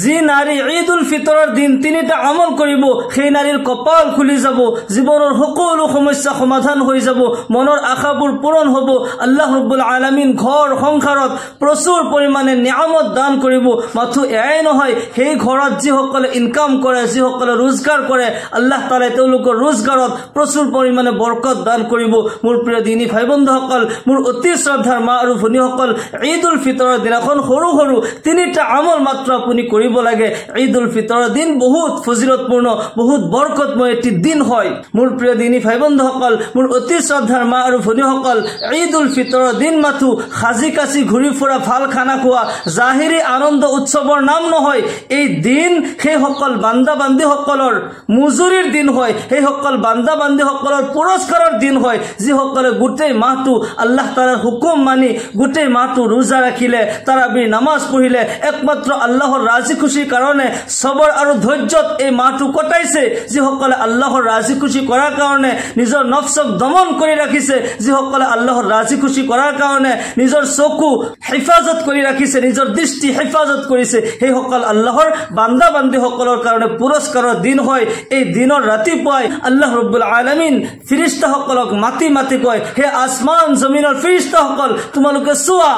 যি নারী ঈদ উল ফিতরের দিন তিনিটা আমল করিব সেই নারীর কপাল খুলি যাব, জীবনের সকলো সমস্যা সমাধান হয়ে যাব, মনের আশাবোৰ পূৰণ হব। আল্লাহ ৰাব্বুল আলামিন ঘৰ সংসাৰত প্ৰচুৰ পৰিমাণে নিয়ামত দান কৰিব। মাথো এয়াই নহয়, সেই ঘৰত যিসকলে ইনকাম কৰে, যিসকলে ৰোজগাৰ কৰে, আল্লাহ তাআলাই তেওঁলোকৰ ৰোজগাৰত প্ৰচুৰ পৰিমাণে বৰকত দান কৰিব। মোৰ প্ৰিয় দিনী ভাই বন্ধুসকল, মোৰ অতি শ্ৰদ্ধাৰ মা আৰু ভনীসকল, ঈদ উল ফিতৰেৰ দিনাখন সৰু সৰু তিনিটা আমল মাত্ৰ আপুনি কৰিব লাগে। ঈদ উল ফিতৰেৰ দিন বহুত ফজিলতপূৰ্ণ, বহুত বৰকতময় একটি দিন হয়। মোৰ প্ৰিয় দিনী ভাই বন্ধুসকল, মোৰ অতি শ্ৰদ্ধাৰ মা আৰু ভনীসকল, ঈদ উল ফিতৰেৰ দিন মাথো সাজি কাছি ঘূৰি ফুৰা, ভাল খানা খোৱা, জাহিৰী আনন্দ উৎসৱৰ নাম নহয়। এই দিন সেইসকল বান্দা বান্দীসকলৰ মজুৰিৰ দিন হয়, সেইসকল বান্দা বান্দীসকলৰ পুৰস্কাৰৰ দিন হয়, যিসকলে গোটেই মাহটো আল্লাহ তাআলাৰ হুকুম মানি গোটেই মাহটো ৰোজা ৰাখিলে, তাৰাবিৰ নামাজ পঢ়িলে, একমাত্ৰ আল্লাহৰ ৰাজি খুশিৰ কাৰণে সবৰ আৰু ধৈৰ্যত এই মাহটো কটাইছে, যিসকলে আল্লাহৰ ৰাজি খুশি কৰাৰ কাৰণে নিজৰ নফসক দমন কৰি ৰাখিছে, যিসকলে আল্লাহৰ ৰাজি খুশি কৰাৰ কাৰণে নিজৰ চকু হেফাজত কৰি ৰাখিছে, নিজৰ দৃষ্টি হেফাজত কৰিছে, সেইসকল আল্লাহৰ বান্দা বান্দীসকলৰ কাৰণে পুৰস্কাৰৰ দিন হয়। এই দিনৰ ৰাতিপুৱাই আল্লাহ ৰাব্বুল আলামিন ফিৰিস্তাসকলক মাতি মাতি কয়, হে আসমান জমিনৰ ফিৰিস্তাসকল, তোমালোকে চোৱা,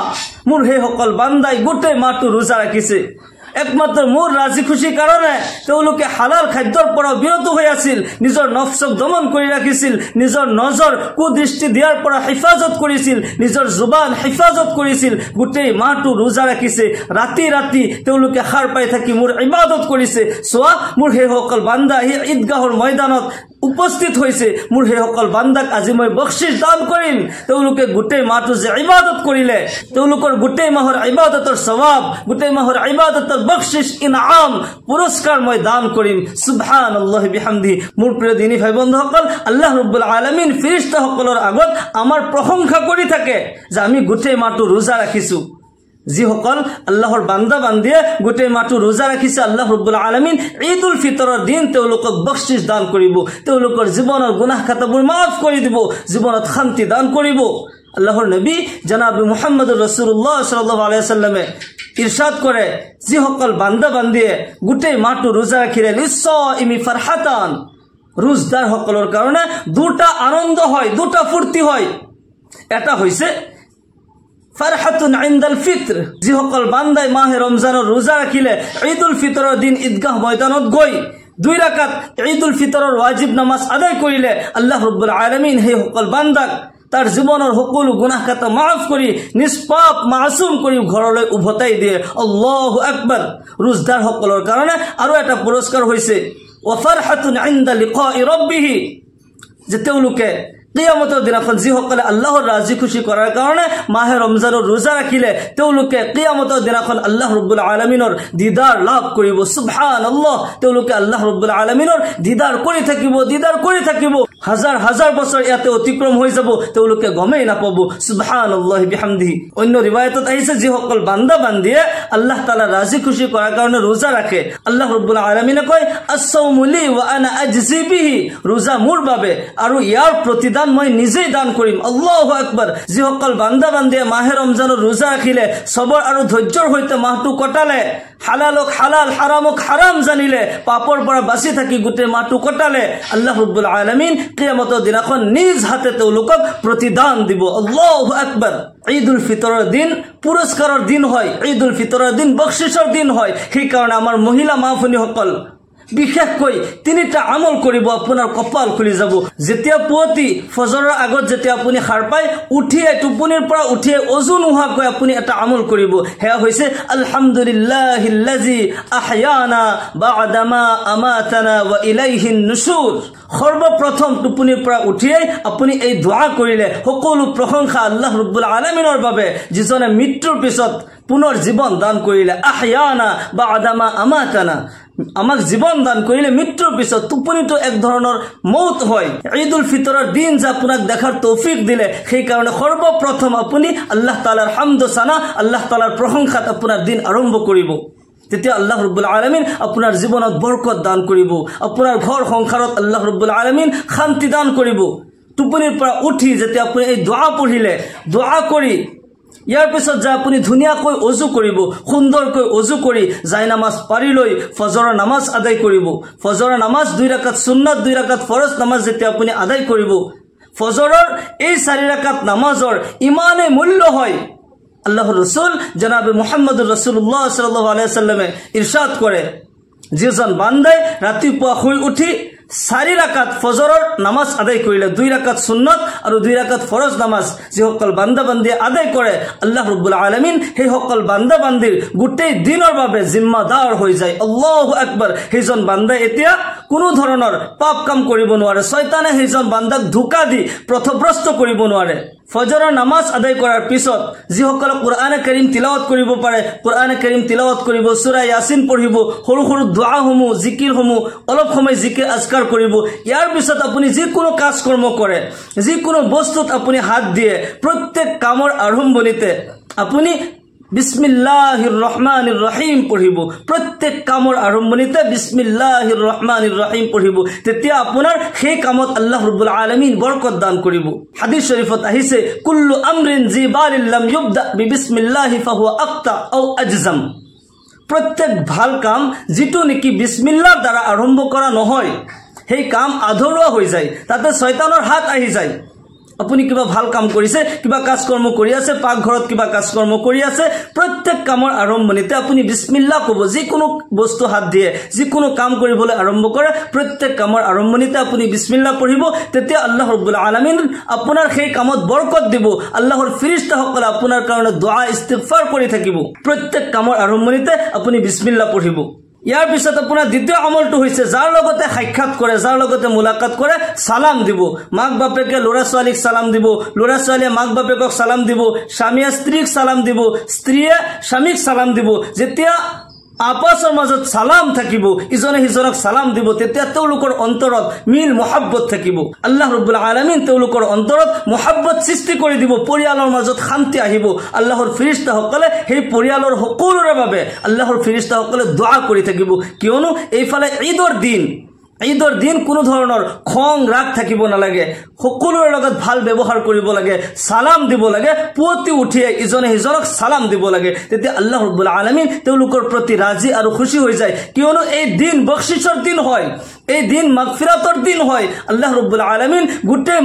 মোৰ সেইসকল বান্দাই গোটেই মাহটো ৰোজা ৰাখিছে, একমাত্ৰ মোৰ ৰাজি খুশিৰ কাৰণে তেওঁলোকে হালাল খাদ্যৰ পৰা বিৰত হৈ আছিল, নিজৰ নফসক দমন কৰি ৰাখিছিল, নিজৰ নজৰ কুদৃষ্টি দিয়াৰ পৰা হেফাজত কৰিছিল, নিজৰ জুবান হেফাজত কৰিছিল, গোটেই মাহটো ৰোজা ৰাখিছে, ৰাতি ৰাতি তেওঁলোকে সাৰ পাই থাকি মোৰ ইবাদত কৰিছে। চোৱা, মোৰ সেইসকল বান্দা এই ঈদগাহৰ ময়দানত উপস্থিত হৈছে, মোৰ সেইসকল বান্দাক আজি মই বখশিশ দান কৰিম। তেওঁলোকে গোটেই মাহটো যে ইবাদত কৰিলে, তেওঁলোকৰ গোটেই মাহৰ ইবাদতৰ সওয়াব, গোটেই মাহৰ ইবাদতৰ বখশিশ, ইনাম, পুৰস্কাৰ মই দান কৰিম। সুবহানাল্লাহ বিহামদি। মোৰ প্ৰিয় দিনী ভাই বন্ধুসকল, আল্লাহ ৰাব্বুল আলামিন ফিৰিস্তাসকলৰ আগত আমাৰ প্ৰশংসা কৰি থাকে যে আমি গোটেই মাহটো ৰোজা ৰাখিছো। যিসকল আল্লাহৰ বান্দা বান্দিয়ে গোটেই মাহটো ৰোজা ৰাখিছে, আল্লাহ ৰাব্বুল আলামিন ঈদ উল ফিতৰৰ দিন তেওঁলোকক বখশিশ দান কৰিব, তেওঁলোকৰ জীৱনৰ গুনাহ খাতাবোৰ মাফ কৰি দিব, জীৱনত শান্তি দান কৰিব। আল্লাহৰ নবী জনাব মুহাম্মদুৰ ৰাসূলুল্লাহ সাল্লাল্লাহু আলাইহি ওয়াসাল্লামে ইৰশাদ কৰে, যিসকল বান্দা বান্দিয়ে গোটেই মাহটো ৰোজা ৰাখিলে, লিছাইমি ফাৰহাতান, ৰোজদাৰ সকলৰ কাৰণে দুটা আনন্দ হয়, দুটা ফুৰ্তি হয়। এটা হৈছে ফাৰহাতুন ইনদাল ফিত্ৰ, যিসকল বান্দাই মাহে ৰমজানৰ ৰোজা ৰাখিলে, ঈদ উল ফিতৰৰ দিন ঈদগাহ ময়দানত গৈ 2 ৰাকাত ঈদ উল ফিতৰৰ ওয়াজিব নামাজ আদায় কৰিলে, আল্লাহ ৰাব্বুল আলামিন সেই সকল বান্দাক তাৰ জীবনেৰ সকলো গুনাহ খাতা মাফ কৰি নিষ্পাপ মাসুম কৰি ঘৰলৈ উভতাই দিয়ে। আল্লাহু আকবাৰ। ৰোজদাৰ সকলৰ কাৰণে আৰু এটা পুৰস্কাৰ হৈছে ওয়া ফাৰহাতুন ইনদা লিকাই ৰাব্বিহি, যে তেওঁলোকে কিয়ামতৰ দিনাখন যিসকলে আল্লাহৰ ৰাজি খুশি কৰাৰ কাৰণে মাহে ৰমজানৰ ৰোজা ৰাখিলে, তেওঁলোকে কিয়ামতৰ দিনাখন আল্লাহ ৰাব্বুল আলামিনৰ দিদাৰ লাভ কৰিব। সুবহানাল্লাহ। তেওঁলোকে আল্লাহ ৰাব্বুল আলামিনৰ দিদাৰ কৰি থাকিব, দিদাৰ কৰি থাকিব, হাজাৰ হাজাৰ বছৰ ইয়াতে অতিক্ৰম হৈ যাব, তেওঁলোকে গমেই নাপাব। সুবহানাল্লাহ বিহামদিহি। অন্য ৰিৱায়াতত আহিছে, যিসকল বান্দা বান্দিয়ে আল্লাহ তাআলা ৰাজি খুশি কৰাৰ কাৰণে ৰোজা ৰাখে, আল্লাহ ৰাব্বুল আলামিনে কয়, আস-সাওমু লি ওয়া আনা আজজি বিহি, ৰোজা মোৰ বাবে আৰু ইয়াৰ প্ৰতিদান মই নিজেই দান কৰিম। আল্লাহু আকবাৰ। যিসকল বান্দা বান্দিয়ে মাহে ৰমজানৰ ৰোজা ৰাখিলে, সবৰ আৰু ধৈৰ্যৰ সৈতে মাহটো কটালে, হালালক হালাল, হাৰামক হাৰাম জানিলে, পাপৰ পৰা বাচি থাকি গোটেই মাহটো কটালে, আল্লাহ ৰাব্বুল আলামিন কিয়ামতৰ দিনাখন নিজ হাতে তেওঁলোকক প্ৰতিদান দিব। আল্লাহু আকবাৰ। ঈদ উল ফিতৰৰ দিন পুৰস্কাৰৰ দিন হয়, ঈদ উল ফিতৰৰ দিন বখশিশৰ দিন হয়। সেইকাৰণে আমাৰ মহিলা মা ভনীসকল বিশেষকৈ 3টা আমল কৰিব, আপোনাৰ কপাল খুলি যাব। যেতিয়া পুৱতি ফজৰৰ আগত যেতিয়া আপুনি সাৰ পাই উঠিয়ে টোপনিৰ পৰা উঠিয়ে অজু নোহোৱাকৈ আপুনি এটা আমল কৰিব, সেয়া হৈছে আলহামদুলিল্লাহিল্লাযী আহয়ানা বা'দামা আমাতানা ওয়া ইলাইহিন নুশুৰ। সৰ্বপ্ৰথম টোপনিৰ পৰা উঠিয়ে আপুনি এই দোয়া কৰিলে, সকলো প্ৰশংসা আল্লাহ ৰাব্বুল আলামিনৰ বাবে, যিজনে মৃত্যুৰ পিছত পুনৰ জীৱন দান কৰিলে। আহয়ানা বা'দামা আমাতানা, আমাক জীবন দান কৰিলে মৃত্যুৰ পিছত। টোপনিটো এক ধৰণৰ মৌত হয়। ঈদ উল ফিতৰৰ দিন যে আপোনাক দেখাৰ তৌফিক দিলে, সেই কাৰণে সৰ্বপ্ৰথম আপুনি আল্লাহ তাআলাৰ হামদ সানা, আল্লাহ তাআলাৰ প্ৰশংসাত আপোনাৰ দিন আৰম্ভ কৰিব। তেতিয়া আল্লাহ ৰাব্বুল আলামিন আপোনাৰ জীৱনত বৰকত দান কৰিব, আপোনাৰ ঘৰ সংসাৰত আল্লাহ ৰাব্বুল আলামিন শান্তি দান কৰিব। টোপনিৰ পৰা উঠি যেতিয়া আপুনি এই দোয়া পঢ়িলে, দোয়া কৰি ইয়াৰ পিছত যে আপুনি ধুনীয়াকৈ অজু কৰিব, সুন্দৰকৈ অজু কৰি জাই নামাজ পাৰি লৈ ফজৰৰ নামাজ আদায় কৰিব। ফজৰৰ নামাজ 2 ৰাকাত সুন্নাত, 2 ৰাকাত ফৰজ নামাজ যেতিয়া আপুনি আদায় কৰিব, ফজৰৰ এই 4 ৰাকাত নামাজৰ ইমানে মূল্য হয়। আল্লাহৰ ৰাসূল জনাবে মুহাম্মদুৰ ৰাসূলুল্লাহ সাল্লাল্লাহু আলাইহি ওয়াসাল্লামে ইৰশাদ কৰে, যিজন বান্দাই ৰাতিপুৱা শুই উঠি 4 ৰাকাত ফজৰৰ নামাজ আদায় কৰিলে, 2 ৰাকাত সুন্নাত আৰু 2 ৰাকাত ফৰজ নামাজ যিসকল বান্দা বান্দিয়ে আদায় কৰে, আল্লাহ ৰাব্বুল আলামিন সেই সকল বান্দা বান্দিৰ গোটেই দিনৰ বাবে জিম্মাদাৰ হৈ যায়। আল্লাহু আকবাৰ। সেইজন বান্দাই এতিয়া কোনো ধৰণৰ পাপ কাম কৰিব নোৱাৰে, শয়তানে সেইজন বান্দাক ধোকা দি পথভ্ৰষ্ট কৰিব নোৱাৰে। ফজৰৰ নামাজ আদায় কৰাৰ পিছত যিসকলে কোৰআনে কাৰীম তিলাওয়াত কৰিব পাৰে, কোৰআনে কাৰীম তিলাওয়াত কৰিব, সূৰা ইয়াসিন পঢ়িব, সৰু সৰু দুআসমূহ, জিকিৰসমূহ, অলপ সময় জিকিৰ আজকাৰ কৰিব। ইয়াৰ পিছত আপুনি যিকোনো কাজ কৰ্ম কৰে, যিকোনো বস্তুত আপুনি হাত দিয়ে, প্ৰত্যেক কামৰ আৰম্ভণিতে আপুনি বিসমিল্লাহিৰ ৰহমানিৰ ৰহিম পঢ়িব। প্ৰত্যেক কামৰ আৰম্ভণিতে বিসমিল্লাহিৰ ৰহমানিৰ ৰহিম পঢ়িব। তেতিয়া আপোনাৰ সেই কামত আল্লাহ ৰাব্বুল আলামিন বৰকত দান কৰিব। হাদিস শৰীফত আহিছে, কুল্লু আমৰিন জিবালিন লাম ইউবদা বিবিসমিল্লাহি ফাহুয়া আক্তা আও আজজাম। প্ৰত্যেক ভাল কাম যিটো নেকি বিসমিল্লাহৰ দ্বাৰা আৰম্ভ কৰা নহয়, সেই কাম আধৰুৱা হৈ যায়, তাতে শয়তানৰ হাত আহি যায়। আপুনি কিবা ভাল কাম কৰিছে, কিবা কাজ কৰ্ম কৰি আছে, পাকঘৰত কিবা কাজ কৰ্ম কৰি আছে, প্ৰত্যেক কামৰ আৰম্ভণিতে আপুনি বিসমিল্লাহ ক'ব। যিকোনো বস্তু হাত দিয়ে, যিকোনো কাম কৰিবলৈ আৰম্ভ কৰে, প্ৰত্যেক কামৰ আৰম্ভণিতে আপুনি বিসমিল্লাহ পঢ়িব। তেতিয়া আল্লাহ ৰাব্বুল আলামিন আপোনাৰ সেই কামত বৰকত দিব। আল্লাহৰ ফেৰেশতাসকলে আপোনাৰ কাৰণে দুআ ইস্তিগফাৰ কৰি থাকিব। প্ৰত্যেক কামৰ আৰম্ভণিতে আপুনি বিসমিল্লাহ পঢ়িব। ইয়াৰ পিছত আপোনাৰ দ্বিতীয় আমলটো হৈছে, যাৰ লগতে সাক্ষাৎ কৰে, যাৰ লগতে মুলাকাত কৰে, সালাম দিব। মাক বাপেকে ল'ৰা ছোৱালীক সালাম দিব, ল'ৰা ছোৱালীয়ে মাক বাপেকক সালাম দিব, স্বামীয়ে স্ত্ৰীক সালাম দিব, স্ত্ৰীয়ে স্বামীক সালাম দিব। যেতিয়া আপসৰ মাজত সালাম থাকিব, ইজনে সিজনক সালাম দিব, তেতিয়া তেওঁলোকৰ অন্তৰত মিল মহব্বত থাকিব। আল্লাহ ৰাব্বুল আলামিন তেওঁলোকৰ অন্তৰত মহব্বত সৃষ্টি কৰি দিব, পৰিয়ালৰ মাজত শান্তি আহিব। আল্লাহৰ ফেৰেশতাসকলে সেই পৰিয়ালৰ সকলোৰে বাবে আল্লাহৰ ফেৰেশতাসকলে দোয়া কৰি থাকিব। কিয়নো এইফালে ঈদৰ দিন কোনো ধৰণৰ খং ৰাগ থাকিব নালাগে, সকলোৰে লগত ভাল ব্যৱহাৰ কৰিব লাগে, সালাম দিব লাগে, পুৱতি উঠিয়ে ইজনে সিজনক সালাম দিব লাগে। তেতিয়া আল্লাহ ৰাব্বুল আলামিন তেওঁলোকৰ প্ৰতি ৰাজি আৰু খুশি হৈ যায়। কিয়নো এই দিন বখশিছৰ দিন হয়, এই দিন মাগফিৰাতৰ দিন হয়। আল্লাহ ৰাব্বুল আলামিন গোটেই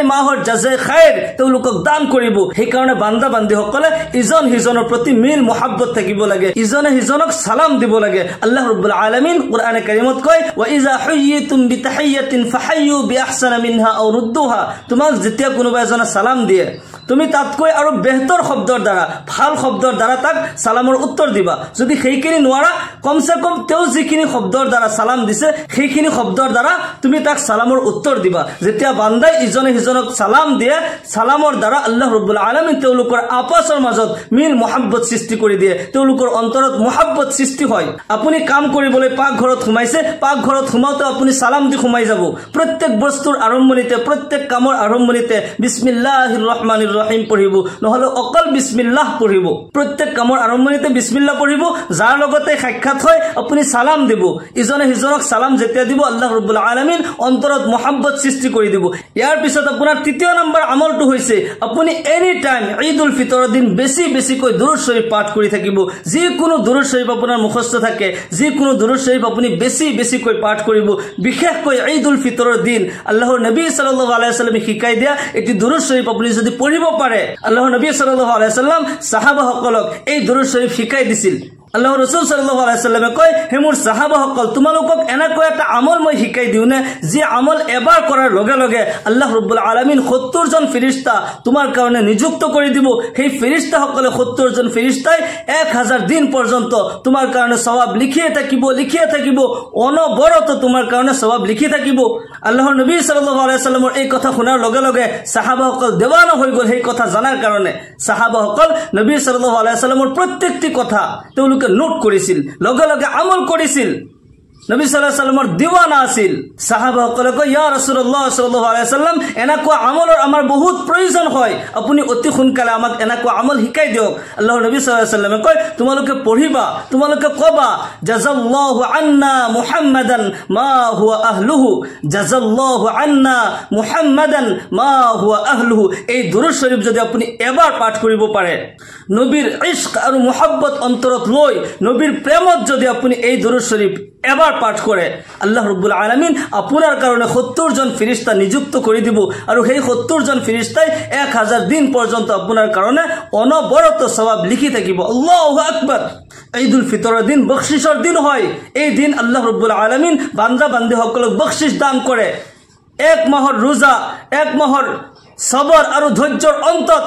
মাহৰ জাজায়ে খায়েৰ তেওঁলোকক দান কৰিব। সেইকাৰণে বান্দা বান্দিসকলে ইজন সিজনৰ প্ৰতি মিল মহব্বত থাকিব লাগে, ইজনে সিজনক সালাম দিব লাগে। আল্লাহ ৰাব্বুল আলামিন কোরআনে কারীমত কয়, ওয়া ইজা হুয়িতুম বিতাহিয়াতিন ফাহায়্যু বিআহসানা মিনহা আও রুদ্দুহা। তোমাক যেতিয়া কোনোবা এজনে সালাম দিয়ে, তুমি তাতকৈ আৰু বেহতৰ শব্দৰ দ্বাৰা, ভাল শব্দৰ দ্বাৰা তাক সালামৰ উত্তৰ দিবা। যদি সেইখিনি নোৱাৰা, কমসে কম তেওঁ যিখিনি শব্দৰ দ্বাৰা সালাম দিছে, সেইখিনি শব্দৰ দ্বাৰা তুমি তাক সালামৰ উত্তৰ দিবা। যেতিয়া বান্দাই ইজনে সিজনক সালাম দিয়ে, সালামৰ দ্বাৰা আল্লাহ ৰাব্বুল আলামিন তেওঁলোকৰ আপসৰ মাজত মিল মহব্বত সৃষ্টি কৰি দিয়ে, তেওঁলোকৰ অন্তৰত মহব্বত সৃষ্টি হয়। আপুনি কাম কৰিবলৈ পাকঘৰত সোমাইছে, পাকঘৰত সোমাওতে আপুনি সালাম দি সোমাই যাব। প্ৰত্যেক বস্তুৰ আৰম্ভণিতে, প্ৰত্যেক কামৰ আৰম্ভণিতে বিসমিল্লাহিৰ ৰহমানিৰ ৰহিম পঢ়িব, নহলে অকল বিসমিল্লাহ পঢ়িব। প্ৰত্যেক কামৰ আৰম্ভণিতে বিসমিল্লাহ পঢ়িব। যাৰ লগতে সাক্ষাৎ হয় আপুনি সালাম দিব, ইজনে সিজনক সালাম যেতিয়া দিব, আল্লাহ ৰাব্বুল আলামিন অন্তৰত মহব্বত সৃষ্টি কৰি দিব। ইয়াৰ পিছত আপোনাৰ তৃতীয় নম্বৰ আমলটো হৈছে, আপুনি এনি টাইম ঈদুল ফিতৰৰ দিন বেছিকৈ দুৰুদ শৰীফ পাঠ কৰি থাকিব। যিকোনো দুৰুদ শৰীফ আপোনাৰ মুখস্থ থাকে, যিকোনো দুৰুদ শৰীফ আপুনি বেছিকৈ পাঠ কৰিব। বিশেষকৈ ঈদুল ফিতৰৰ দিন আল্লাহৰ নবী সাল্লাল্লাহু আলাইহি ওয়াসাল্লামে শিকাই দিয়া এটি দুৰুদ শৰীফ আপুনি যদি পঢ়িব পাৰে, আল্লাহৰ নবী সাল্লাল্লাহু আলাইহি ওয়াসাল্লাম সাহাবাসকলক এই দুৰুদ শৰীফ শিকাই দিছিল। আল্লাহৰ ৰাসূল সাল্লাল্লাহু আলাইহি ওয়াসাল্লামে কয়, হে মোৰ সাহাবাসকল, তোমালোকক এনেকৈ এটা আমল মই শিকাই দিওঁ নে, যি আমল এবাৰ কৰাৰ লগে লগে আল্লাহ ৰাব্বুল আলামিন 70 জন ফেৰেশতা তোমাৰ কাৰণে নিযুক্ত কৰি দিব। সেই ফেৰেশতাসকলে 70 জন ফেৰেশতাই 1000 দিন পৰ্যন্ত তোমাৰ কাৰণে সওয়াব লিখিয়ে থাকিব, অনবৰত তোমাৰ কাৰণে সওয়াব লিখি থাকিব। আল্লাহৰ নবী সাল্লাল্লাহু আলাইহি ওয়াসাল্লামৰ এই কথা শুনাৰ লগে লগে সাহাবাসকল দেৱানা হৈ গ'ল। সেই কথা জানাৰ কাৰণে সাহাবাসকল নবী সাল্লাল্লাহু আলাইহি ওয়াসাল্লামৰ প্ৰত্যেকটি কথা তেওঁলোকে নোট কৰিছিল, লগে লগে আমল কৰিছিল। নবী সাল্লাল্লাহু আলাইহি ওয়াসাল্লামৰ দিৱানা আছিল সাহাবাসকলে কয় ইয়া ৰাসূলুল্লাহ সাল্লাল্লাহু আলাইহি ওয়াসাল্লাম এনেকুৱা আমলৰ আমাৰ বহুত প্ৰয়োজন হয় আপুনি অতি সোনকালে আমাক এনেকুৱা আমল শিকাই দিয়ক আল্লাহৰ নবী সাল্লাল্লাহু আলাইহি ওয়াসাল্লামে কয় তোমালোকে পঢ়িবা তোমালোকে কবা জাযাল্লাহু আন্না মুহাম্মাদান মা হুয়া আহলুহু জাযাল্লাহু আন্না মুহাম্মাদান মা হুয়া আহলুহু এই দুরূদ শরীফ যদি আপুনি এবাৰ পাঠ কৰিব পাৰে নবীৰ ইশক আৰু মুহাব্বত অন্তৰত লৈ নবীৰ প্ৰেমত যদি আপুনি এই দুৰূদ শৰীফ এবাৰ পাঠ কৰে আল্লাহ ৰাব্বুল আলামিন আপোনাৰ কাৰণে 70 জন ফেৰেশতা নিযুক্ত কৰি দিব আৰু সেই 70 জন ফেৰেশতাই 1000 দিন পৰ্যন্ত আপোনাৰ কাৰণে অনবৰত সওয়াব লিখি থাকিব আল্লাহু আকবাৰ ঈদুল ফিতৰৰ দিন বখশিশৰ দিন হয় এই দিন আল্লাহ ৰাব্বুল আলামিন বান্দা বান্দীসকলক বখশিশ দান কৰে এক মাহৰ ৰোজা এক মাহৰ সবৰ আৰু ধৈৰ্যৰ অন্তত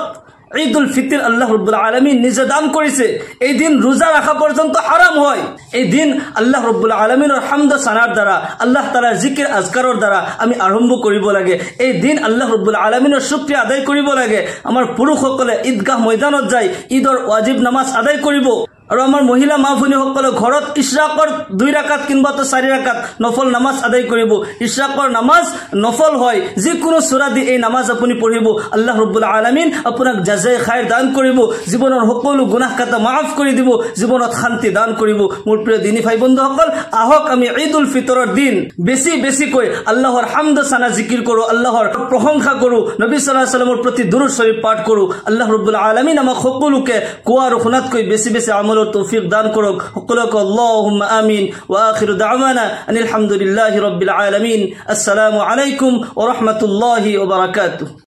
ঈদুল ফিতর আল্লাহ রাব্বুল আলামিন নিজে দান করেছে এই দিন রোজা রাখা পর্যন্ত হারাম হয় এই দিন আল্লাহ রাব্বুল আলামিনের হামদ সানার দ্বারা আল্লাহ তাআলার জিকির আজকারের দ্বারা আমি আরম্ভ করিব লাগে এই দিন আল্লাহ রাব্বুল আলামিনের শুকরিয়া আদায় করিব লাগে আমার পুরুষসকলে ঈদগাহ ময়দানত যায় ঈদৰ ওয়াজিব নামাজ আদায় কৰিব আৰু আমাৰ মহিলা মা ভনীসকলে ঘৰত ইশৰাকৰ 2 ৰাকাত কিংবা 4 ৰাকাত নফল নামাজ আদায় কৰিব ইশৰাকৰ নামাজ নফল হয় যিকোনো সূৰা দি এই নামাজ আপুনি পঢ়িব আল্লাহ ৰাব্বুল আলামিন আপোনাক জাযায়ে খাইৰ দান কৰিব জীৱনৰ সকলো গুনাহ কাটা মাফ কৰি দিব জীৱনত শান্তি দান কৰিব মোৰ প্ৰিয় দিনী ভাই বন্ধুসকল আহক আমি ঈদুল ফিতৰৰ দিন বেছি বেছি কৈ আল্লাহৰ হামদ সানা জিকিৰ কৰো আল্লাহৰ প্ৰশংসা কৰো নবী সাল্লাল্লাহু আলাইহি ওয়াসাল্লামৰ প্ৰতি দুৰূদ শৰীফ পাঠ কৰো আল্লাহ ৰাব্বুল আলামিন আমাক সকলোকে কোৱা আৰু শুনাতকৈ বেছি বেছি তৌফিক দান করুক সকলকে আল্লাহুম্মা আমিন ওয়া আখিরু দাওয়ানা আলহামদুলিল্লাহি রাব্বিল আলামিন আসসালামু আলাইকুম ওয়া রাহমাতুল্লাহি ওয়া বারাকাতুহু।